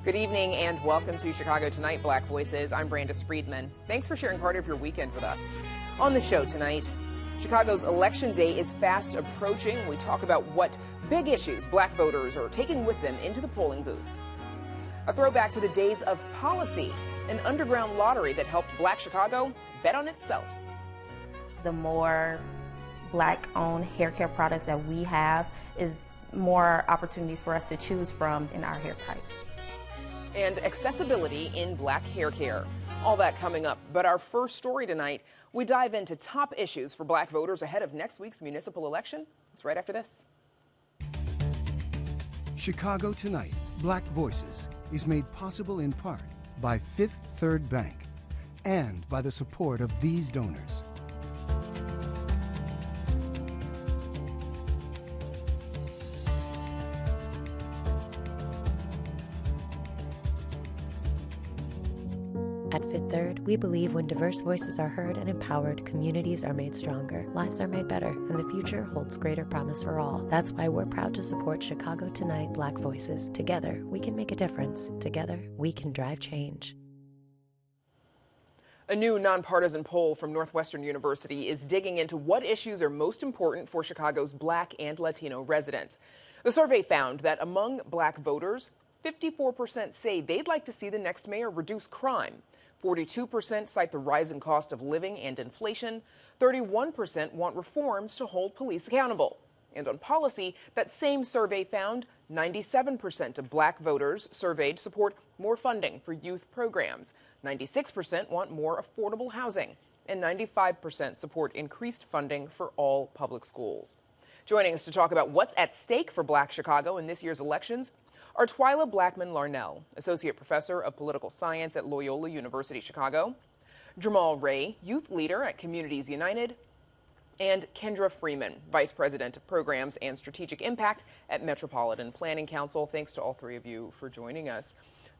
Good evening and welcome to Chicago Tonight, Black Voices. I'm Brandis Friedman. Thanks for sharing part of your weekend with us. On the show tonight, Chicago's Election Day is fast approaching. We talk about what big issues black voters are taking with them into the polling booth. A throwback to the days of policy, an underground lottery that helped Black Chicago bet on itself. The more Black-owned hair care products that we have is more opportunities for us to choose from in our hair type. And accessibility in black hair care. All that coming up. But our first story tonight, we dive into top issues for black voters ahead of next week's municipal election. It's right after this. Chicago Tonight, Black Voices is made possible in part by Fifth Third Bank and by the support of these donors. At Fifth Third, we believe when diverse voices are heard and empowered, communities are made stronger, lives are made better, and the future holds greater promise for all. That's why we're proud to support Chicago Tonight Black Voices. Together, we can make a difference. Together, we can drive change. A new nonpartisan poll from Northwestern University is digging into what issues are most important for Chicago's Black and Latino residents. The survey found that among black voters, 54% say they'd like to see the next mayor reduce crime. 42% cite the rising cost of living and inflation. 31% want reforms to hold police accountable. And on policy, that same survey found 97% of black voters surveyed support more funding for youth programs. 96% want more affordable housing. And 95% support increased funding for all public schools. Joining us to talk about what's at stake for Black Chicago in this year's elections are Twyla Blackman-Larnell, Associate Professor of Political Science at Loyola University Chicago, Jamal Ray, Youth Leader at Communities United, and Kendra Freeman, Vice President of Programs and Strategic Impact at Metropolitan Planning Council. Thanks to all three of you for joining us.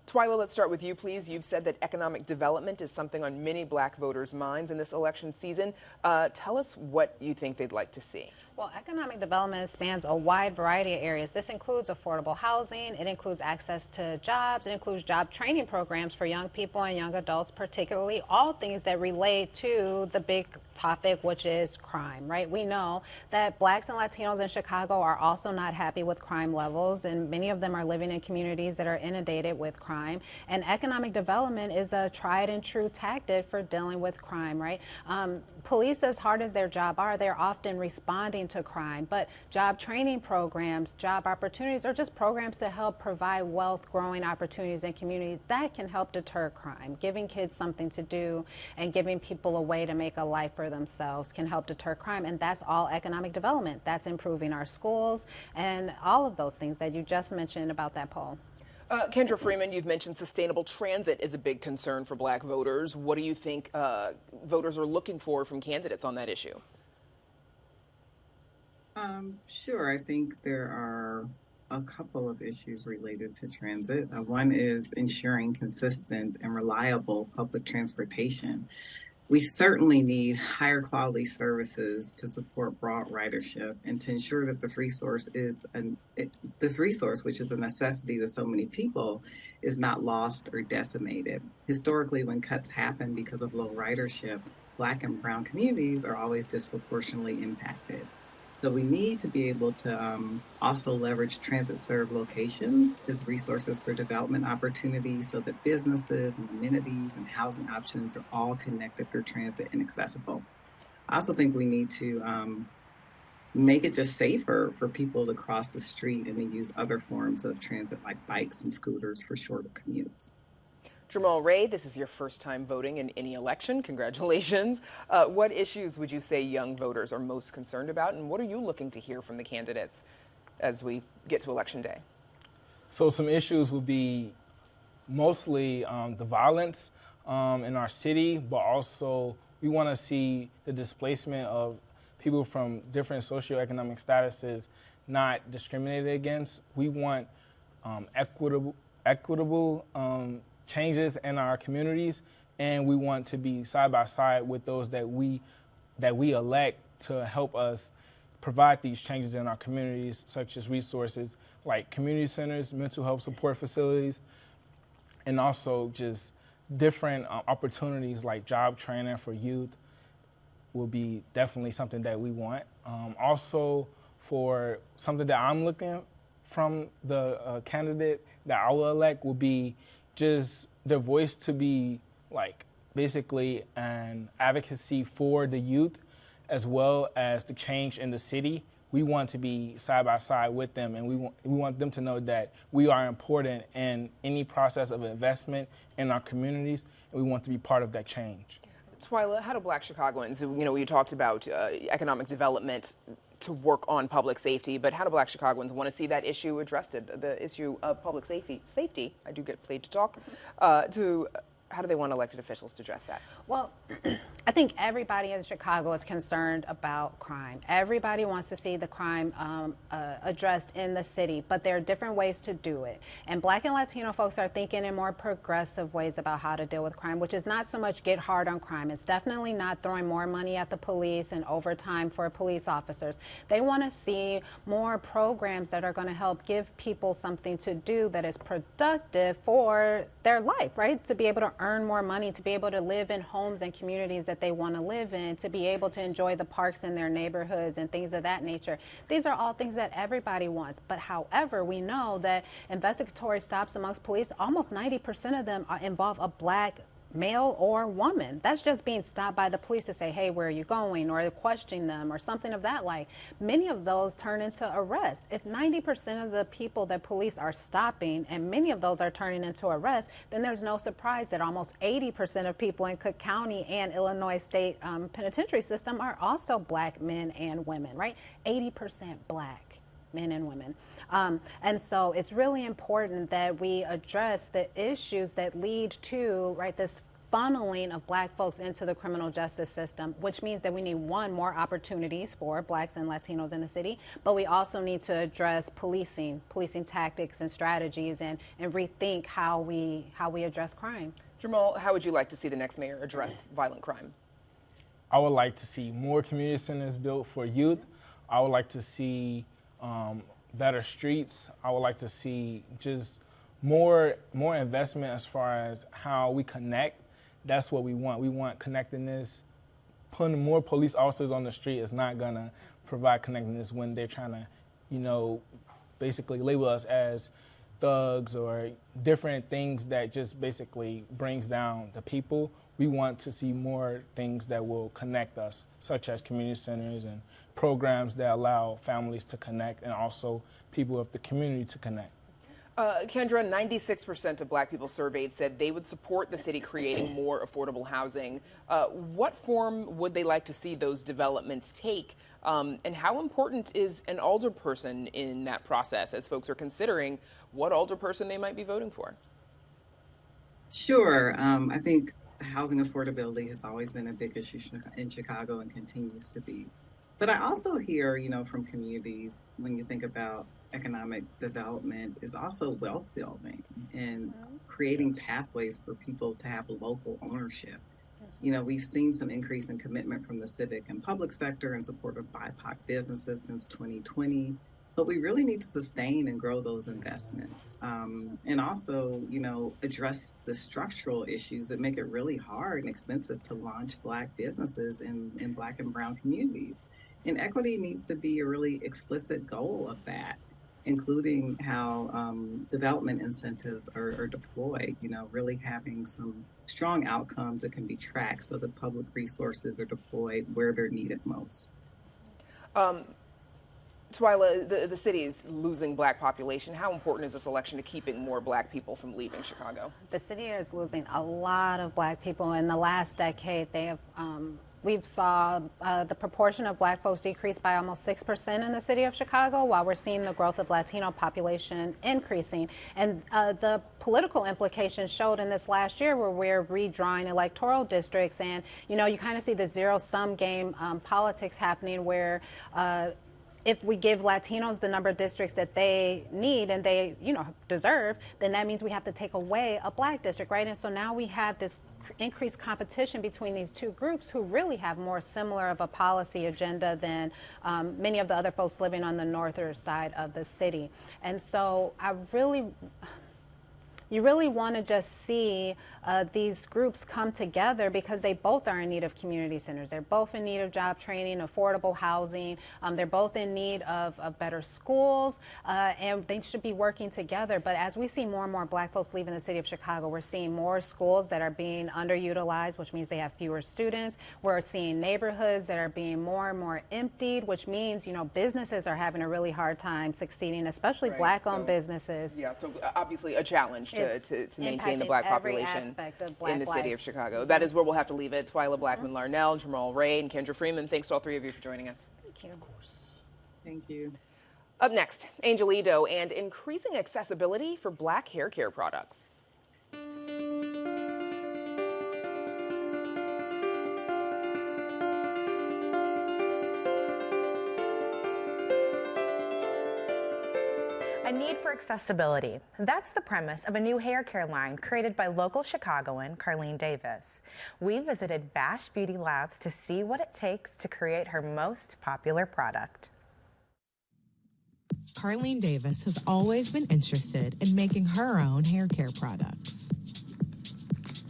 Twyla, let's start with you, please. You've said that economic development is something on many black voters' minds in this election season. Tell us what you think they'd like to see. Well, economic development spans a wide variety of areas. This includes affordable housing, it includes access to jobs, it includes job training programs for young people and young adults, particularly all things that relate to the big topic, which is crime, right? We know that blacks and Latinos in Chicago are also not happy with crime levels, and many of them are living in communities that are inundated with crime. And economic development is a tried and true tactic for dealing with crime, right? Police, as hard as their job are, they're often responding to crime, but job training programs, job opportunities, or just programs to help provide wealth growing opportunities in communities that can help deter crime. Giving kids something to do and giving people a way to make a life for themselves can help deter crime, and that's all economic development. That's improving our schools and all of those things that you just mentioned about that poll. Kendra Freeman, you've mentioned sustainable transit is a big concern for black voters. What do you think voters are looking for from candidates on that issue? Sure. I think there are a couple of issues related to transit. One is ensuring consistent and reliable public transportation. We certainly need higher quality services to support broad ridership and to ensure that this resource, which is a necessity to so many people, is not lost or decimated. Historically, when cuts happen because of low ridership, Black and brown communities are always disproportionately impacted. So we need to be able to also leverage transit-served locations as resources for development opportunities so that businesses and amenities and housing options are all connected through transit and accessible. I also think we need to make it just safer for people to cross the street and to use other forms of transit like bikes and scooters for shorter commutes. Jamal Ray, this is your first time voting in any election. Congratulations. What issues would you say young voters are most concerned about, and what are you looking to hear from the candidates as we get to Election Day? So some issues would be mostly the violence in our city, but also we want to see the displacement of people from different socioeconomic statuses not discriminated against. We want equitable changes in our communities, and we want to be side by side with those that we elect to help us provide these changes in our communities, such as resources like community centers, mental health support facilities, and also just different opportunities like job training for youth will be definitely something that we want. Also, for something that I'm looking from the candidate that I will elect will be just their voice to be like basically an advocacy for the youth as well as the change in the city. We want to be side by side with them, and we want them to know that we are important in any process of investment in our communities, and we want to be part of that change. Twyla, how do Black Chicagoans, you talked about economic development to work on public safety, but how do Black Chicagoans want to see that issue addressed, the issue of public safety, I do get paid to talk, how do they want elected officials to address that? Well, I think everybody in Chicago is concerned about crime. Everybody wants to see the crime addressed in the city, but there are different ways to do it. And Black and Latino folks are thinking in more progressive ways about how to deal with crime, which is not so much get hard on crime. It's definitely not throwing more money at the police and overtime for police officers. They want to see more programs that are going to help give people something to do that is productive for their life, right? To be able to earn more money, to be able to live in homes and communities that they want to live in, to be able to enjoy the parks in their neighborhoods and things of that nature. These are all things that everybody wants. But however, we know that investigatory stops amongst police, almost 90% of them involve a Black male or woman. That's just being stopped by the police to say, hey, where are you going? Or questioning them or something of that like. Many of those turn into arrests. If 90% of the people that police are stopping and many of those are turning into arrests, then there's no surprise that almost 80% of people in Cook County and Illinois State penitentiary system are also Black men and women, right? 80% Black men and women. And so it's really important that we address the issues that lead to, right, this funneling of Black folks into the criminal justice system, which means that we need, one, more opportunities for Blacks and Latinos in the city, but we also need to address policing tactics and strategies and rethink how we address crime. Jamal, how would you like to see the next mayor address violent crime? I would like to see more community centers built for youth. I would like to see better streets. I would like to see just more investment as far as how we connect. That's what we want. We want connectedness. Putting more police officers on the street is not gonna provide connectedness when they're trying to, basically label us as thugs or different things that just basically brings down the people. We want to see more things that will connect us, such as community centers and programs that allow families to connect and also people of the community to connect. Kendra, 96% of Black people surveyed said they would support the city creating more affordable housing. What form would they like to see those developments take? And how important is an alderperson in that process as folks are considering what alderperson they might be voting for? Sure. I think housing affordability has always been a big issue in Chicago and continues to be. But I also hear, from communities, when you think about economic development, is also wealth building and creating pathways for people to have local ownership. We've seen some increase in commitment from the civic and public sector in support of BIPOC businesses since 2020. But we really need to sustain and grow those investments and also, address the structural issues that make it really hard and expensive to launch Black businesses in Black and brown communities. And equity needs to be a really explicit goal of that, including how development incentives are deployed, really having some strong outcomes that can be tracked so that public resources are deployed where they're needed most. Twyla, the city is losing Black population. How important is this election to keeping more Black people from leaving Chicago? The city is losing a lot of Black people. In the last decade, they have we've saw the proportion of Black folks decrease by almost 6% in the city of Chicago, while we're seeing the growth of Latino population increasing. And the political implications showed in this last year where we're redrawing electoral districts. And, you kind of see the zero-sum game politics happening where if we give Latinos the number of districts that they need and they, deserve, then that means we have to take away a Black district, right? And so now we have this increased competition between these two groups who really have more similar of a policy agenda than many of the other folks living on the northern side of the city. And so you really want to just see these groups come together because they both are in need of community centers. They're both in need of job training, affordable housing. They're both in need of better schools, and they should be working together. But as we see more and more Black folks leaving the city of Chicago, we're seeing more schools that are being underutilized, which means they have fewer students. We're seeing neighborhoods that are being more and more emptied, which means, you know, businesses are having a really hard time succeeding, especially Black-owned businesses. Yeah, so obviously a challenge to maintain the Black population in the city of Chicago. That is where we'll have to leave it. Twyla Blackman-Larnell, Jamal Ray, and Kendra Freeman, thanks to all three of you for joining us. Thank you. Of course. Thank you. Up next, Angel Edo and increasing accessibility for Black hair care products. A need for accessibility. That's the premise of a new hair care line created by local Chicagoan Carlene Davis. We visited Bash Beauty Labs to see what it takes to create her most popular product. Carlene Davis has always been interested in making her own hair care products.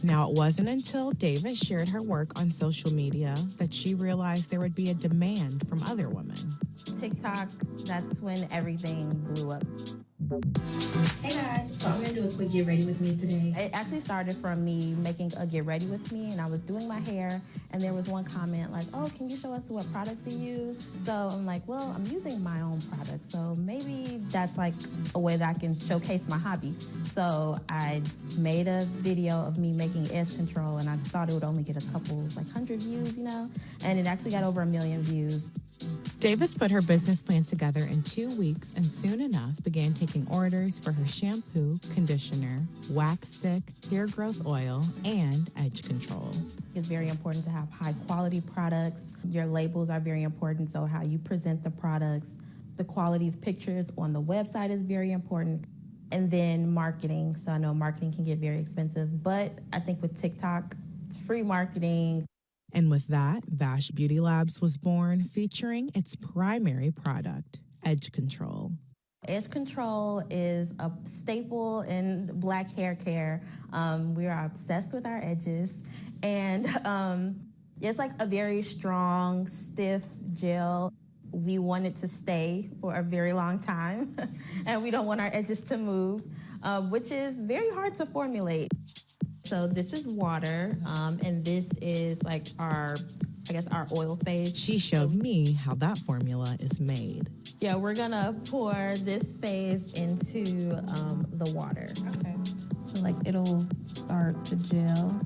Now, it wasn't until Davis shared her work on social media that she realized there would be a demand from other women. TikTok, that's when everything blew up. Hey guys, so I'm gonna do a quick get ready with me today. It actually started from me making a get ready with me, and I was doing my hair, and there was one comment like, oh, can you show us what products you use? So I'm like, well, I'm using my own products, so maybe that's like a way that I can showcase my hobby. So I made a video of me making edge control, and I thought it would only get a couple, like 100 views, you know, and it actually got over 1 million views. Davis put her business plan together in 2 weeks and soon enough began taking orders for her shampoo, conditioner, wax stick, hair growth oil, and edge control. It's very important to have high quality products. Your labels are very important, so how you present the products. The quality of pictures on the website is very important. And then marketing. So I know marketing can get very expensive, but I think with TikTok, it's free marketing. And with that, Bash Beauty Labs was born, featuring its primary product, Edge Control. Edge control is a staple in Black hair care. We are obsessed with our edges. And it's like a very strong, stiff gel. We want it to stay for a very long time. And we don't want our edges to move, which is very hard to formulate. So this is water, and this is like our oil phase. She showed me how that formula is made. Yeah, we're gonna pour this phase into the water. Okay. So like it'll start to gel.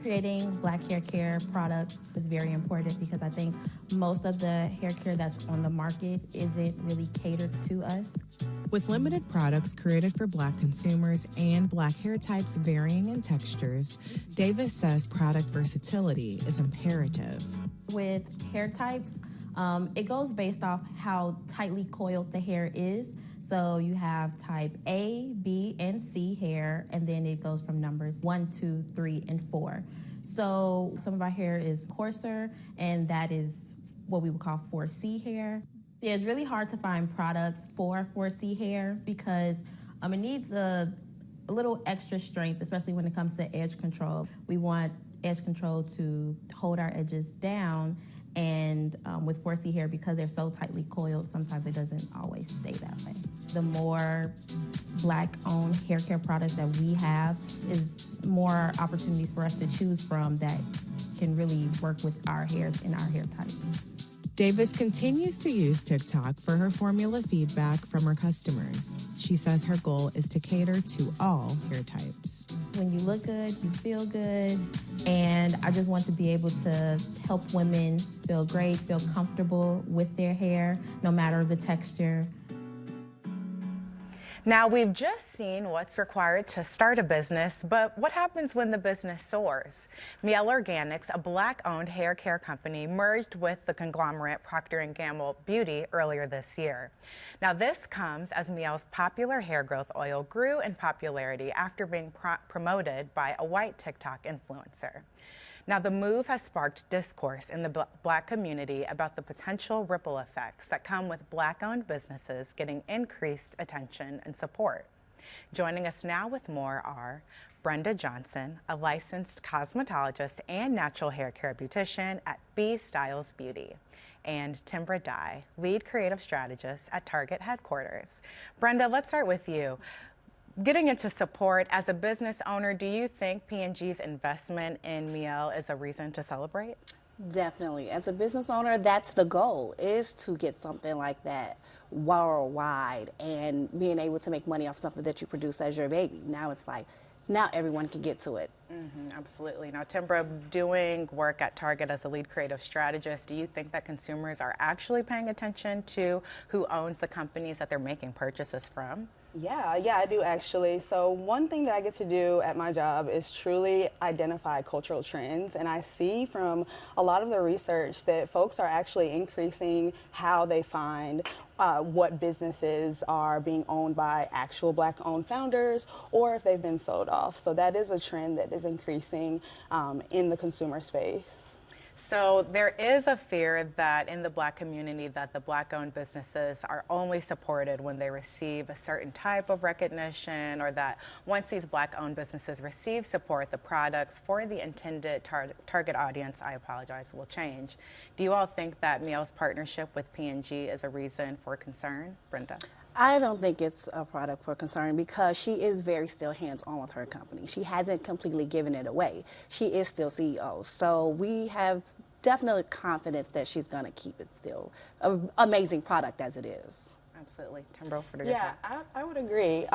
Creating Black hair care products is very important because I think most of the hair care that's on the market isn't really catered to us. With limited products created for Black consumers and Black hair types varying in textures, Davis says product versatility is imperative. With hair types, it goes based off how tightly coiled the hair is. So you have type A, B, and C hair, and then it goes from numbers 1, 2, 3, and 4. So some of our hair is coarser, and that is what we would call 4C hair. Yeah, it's really hard to find products for 4C hair because it needs a little extra strength, especially when it comes to edge control. We want edge control to hold our edges down, and with 4C hair, because they're so tightly coiled, sometimes it doesn't always stay that way. The more Black-owned hair care products that we have is more opportunities for us to choose from that can really work with our hairs and our hair type. Davis continues to use TikTok for her formula feedback from her customers. She says her goal is to cater to all hair types. When you look good, you feel good, and I just want to be able to help women feel great, feel comfortable with their hair, no matter the texture. Now, we've just seen what's required to start a business, but what happens when the business soars? Miele Organics, a Black-owned hair care company, merged with the conglomerate Procter & Gamble Beauty earlier this year. Now, this comes as Miele's popular hair growth oil grew in popularity after being promoted by a white TikTok influencer. Now, the move has sparked discourse in the Black community about the potential ripple effects that come with Black-owned businesses getting increased attention and support. Joining us now with more are Brenda Johnson, a licensed cosmetologist and natural hair care beautician at B Styles Beauty, and Timbra Dye, lead creative strategist at Target headquarters. Brenda, let's start with you. Getting into support, as a business owner, do you think P&G's investment in Miel is a reason to celebrate? Definitely. As a business owner, that's the goal, is to get something like that worldwide and being able to make money off something that you produce as your baby. Now it's like, now everyone can get to it. Absolutely. Now, Timbra, doing work at Target as a lead creative strategist, do you think that consumers are actually paying attention to who owns the companies that they're making purchases from? Yeah, I do actually. So one thing that I get to do at my job is truly identify cultural trends. And I see from a lot of the research that folks are actually increasing how they find what businesses are being owned by actual Black-owned founders or if they've been sold off. So that is a trend that is increasing in the consumer space. So there is a fear that in the Black community that the Black-owned businesses are only supported when they receive a certain type of recognition, or that once these Black-owned businesses receive support, the products for the intended target audience, I apologize, will change. Do you all think that Miel's partnership with P&G is a reason for concern? Brenda? I don't think it's a product for concern because she is very still hands-on with her company. She hasn't completely given it away. She is still CEO. So we have definitely confidence that she's going to keep it still an amazing product as it is. Absolutely. Timbra, what are your thoughts? I would agree.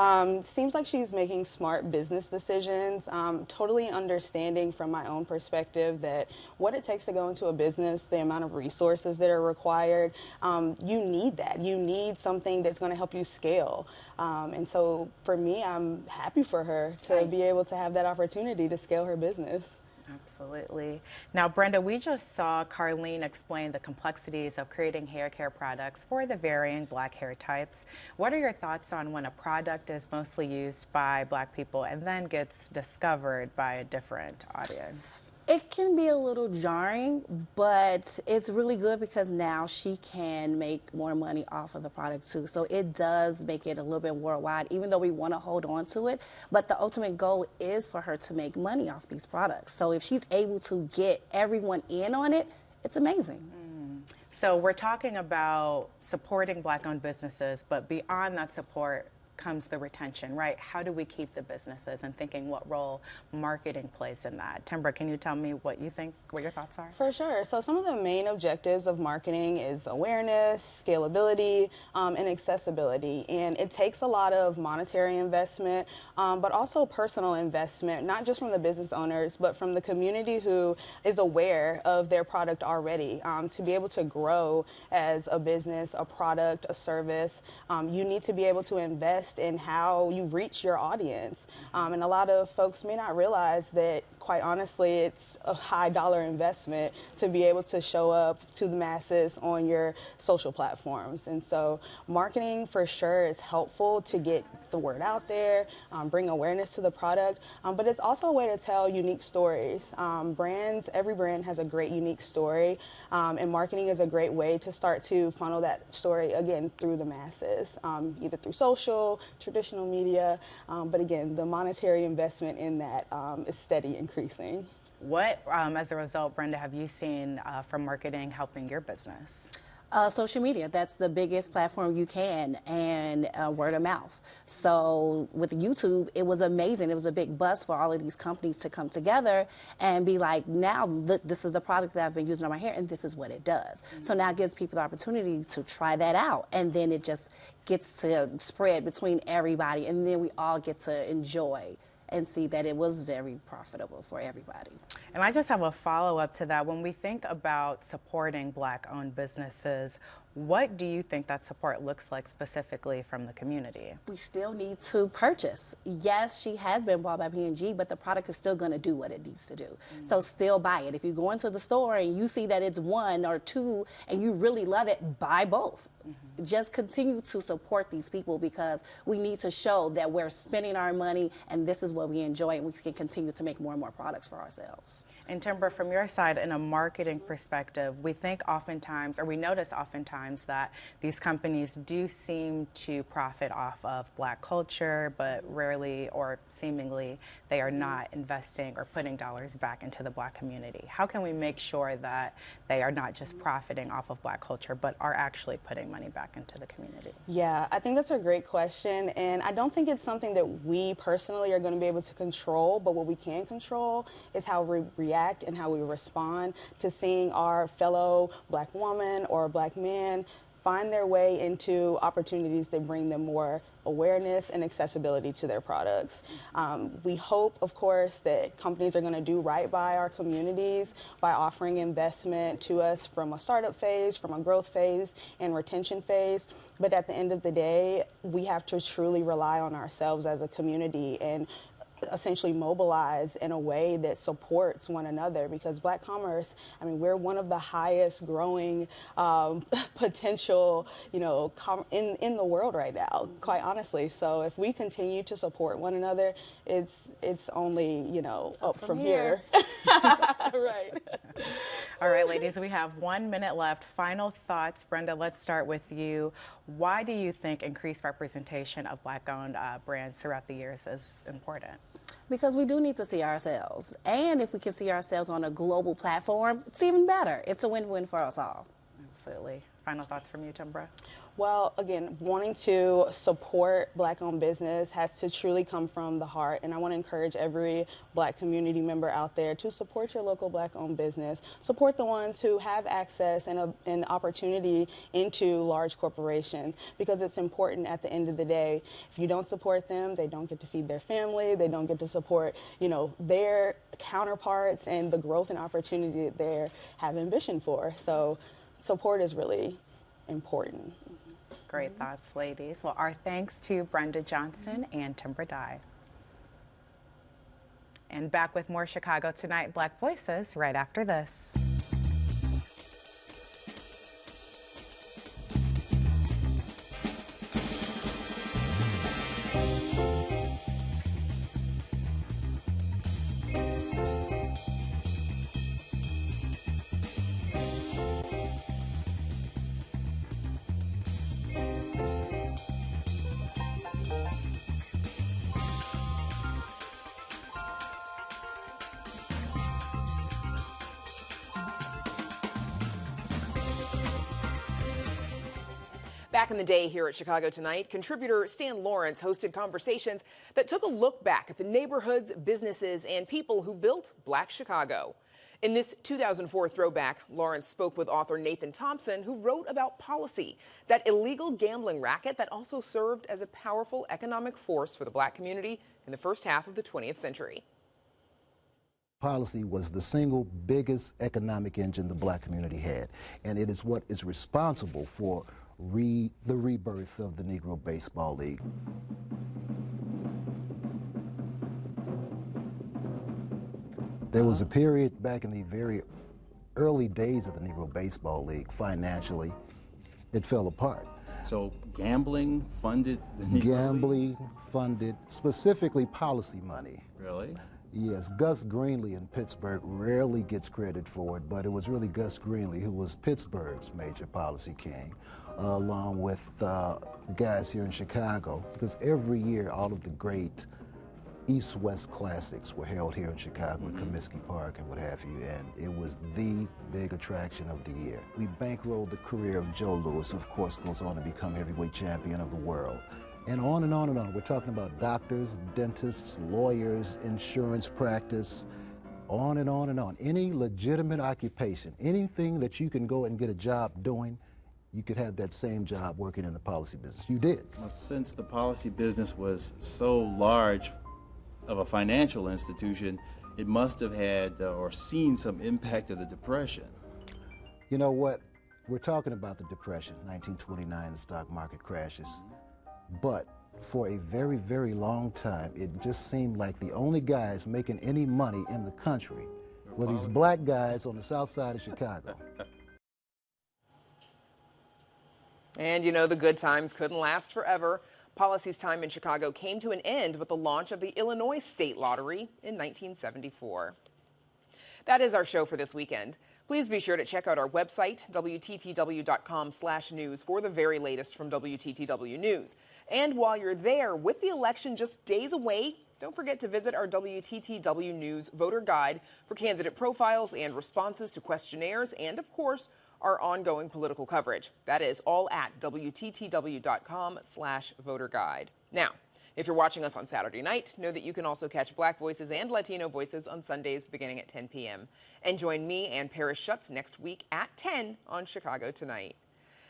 Seems like she's making smart business decisions, totally understanding from my own perspective that what it takes to go into a business, the amount of resources that are required, you need that. You need something that's going to help you scale. And so for me, I'm happy for her to be able to have that opportunity to scale her business. Absolutely. Now, Brenda, we just saw Carlene explain the complexities of creating hair care products for the varying Black hair types. What are your thoughts on when a product is mostly used by Black people and then gets discovered by a different audience? It can be a little jarring, but it's really good because now she can make more money off of the product too. So it does make it a little bit worldwide, even though we want to hold on to it. But the ultimate goal is for her to make money off these products. So if she's able to get everyone in on it, it's amazing. So we're talking about supporting Black-owned businesses, but beyond that support comes the retention, right? How do we keep the businesses, and thinking what role marketing plays in that? Timbra, can you tell me what you think, what your thoughts are? For sure. So some of the main objectives of marketing is awareness, scalability, and accessibility. And it takes a lot of monetary investment, but also personal investment, not just from the business owners, but from the community who is aware of their product already. To be able to grow as a business, a product, a service, you need to be able to invest in how you reach your audience. And a lot of folks may not realize that, quite honestly, it's a high dollar investment to be able to show up to the masses on your social platforms. And so marketing for sure is helpful to get the word out there, bring awareness to the product, but it's also a way to tell unique stories. Every brand has a great unique story, and marketing is a great way to start to funnel that story again through the masses, either through social, traditional media, but again, the monetary investment in that is steady increasing. What, as a result, Brenda, have you seen from marketing helping your business? Social media, that's the biggest platform you can, and word of mouth. So with YouTube, it was amazing. It was a big buzz for all of these companies to come together and be like, now look, this is the product that I've been using on my hair, and this is what it does. So now it gives people the opportunity to try that out, and then it just gets to spread between everybody, and then we all get to enjoy and see that it was very profitable for everybody. And I just have a follow-up to that. When we think about supporting Black-owned businesses, what do you think that support looks like specifically from the community? We still need to purchase. Yes, she has been bought by P&G, but the product is still going to do what it needs to do. So still buy it. If you go into the store and you see that it's one or two and you really love it, buy both. just continue to support these people, because we need to show that we're spending our money and this is what we enjoy, and we can continue to make more and more products for ourselves. And Timber, from your side, in a marketing perspective, we think oftentimes, or we notice oftentimes, that these companies do seem to profit off of Black culture, but rarely or seemingly they are not investing or putting dollars back into the Black community. How can we make sure that they are not just profiting off of Black culture, but are actually putting money back into the community? Yeah, I think that's a great question, and I don't think it's something that we personally are going to be able to control, but what we can control is how we react and how we respond to seeing our fellow Black woman or Black man find their way into opportunities that bring them more awareness and accessibility to their products. We hope, of course, that companies are going to do right by our communities by offering investment to us from a startup phase, from a growth phase, and retention phase. But at the end of the day, we have to truly rely on ourselves as a community and essentially mobilize in a way that supports one another, because Black commerce, I mean, we're one of the highest growing potential, in the world right now, quite honestly. So if we continue to support one another, it's only, up from here. Right. All right, ladies, we have 1 minute left. Final thoughts. Brenda, let's start with you. Why do you think increased representation of Black-owned brands throughout the years is important? Because we do need to see ourselves. And if we can see ourselves on a global platform, it's even better. It's a win-win for us all. Absolutely. Final thoughts from you, Timbra? Well, again, wanting to support Black-owned business has to truly come from the heart, and I want to encourage every Black community member out there to support your local Black-owned business. Support the ones who have access and an opportunity into large corporations, because it's important at the end of the day. If you don't support them, they don't get to feed their family, they don't get to support, their counterparts and the growth and opportunity that they have ambition for. So support is really important. Great thoughts, ladies. Well, our thanks to Brenda Johnson and Timbra Dye. And back with more Chicago Tonight Black Voices right after this. Back in the day here at Chicago Tonight, contributor Stan Lawrence hosted conversations that took a look back at the neighborhoods, businesses, and people who built Black Chicago. In this 2004 throwback, Lawrence spoke with author Nathan Thompson, who wrote about policy, that illegal gambling racket that also served as a powerful economic force for the Black community in the first half of the 20th century. Policy was the single biggest economic engine the Black community had, and it is what is responsible for the rebirth of the Negro Baseball League. There was a period back in the very early days of the Negro Baseball League, financially, it fell apart. So gambling funded the Negro Gambling League? funded, specifically policy money. Really? Yes, Gus Greenlee in Pittsburgh rarely gets credit for it, but it was really Gus Greenlee who was Pittsburgh's major policy king, along with guys here in Chicago, because every year all of the great East-West classics were held here in Chicago at Comiskey Park and what have you, and it was the big attraction of the year. We bankrolled the career of Joe Louis, who of course goes on to become heavyweight champion of the world. And on and on and on. We're talking about doctors, dentists, lawyers, insurance practice, on and on and on. Any legitimate occupation, anything that you can go and get a job doing, you could have that same job working in the policy business. You did. Well, since the policy business was so large of a financial institution, it must have had or seen some impact of the Depression. You know what? We're talking about the Depression, 1929, the stock market crashes. But for a very, very long time, it just seemed like the only guys making any money in the country were these black guys on the south side of Chicago. And you know, the good times couldn't last forever. Policy's time in Chicago came to an end with the launch of the Illinois State Lottery in 1974. That is our show for this weekend. Please be sure to check out our website, WTTW.com/news, for the very latest from WTTW News. And while you're there, with the election just days away, don't forget to visit our WTTW News voter guide for candidate profiles and responses to questionnaires, and of course, our ongoing political coverage. That is all at WTTW.com/voter guide. Now, if you're watching us on Saturday night, know that you can also catch Black Voices and Latino Voices on Sundays beginning at 10 p.m. And join me and Paris Schutz next week at 10 on Chicago Tonight.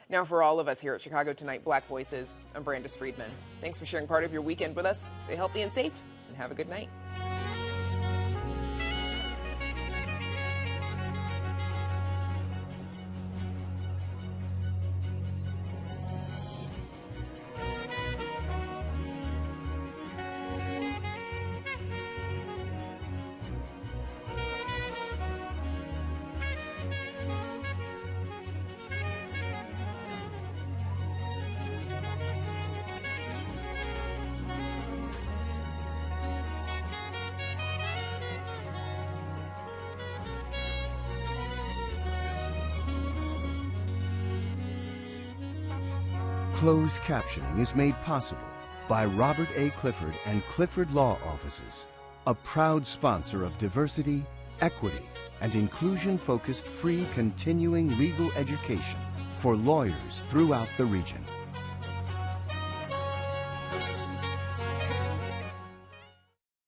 Now, for all of us here at Chicago Tonight Black Voices, I'm Brandis Friedman. Thanks for sharing part of your weekend with us. Stay healthy and safe, and have a good night. Closed captioning is made possible by Robert A. Clifford and Clifford Law Offices, a proud sponsor of diversity, equity, and inclusion-focused free continuing legal education for lawyers throughout the region.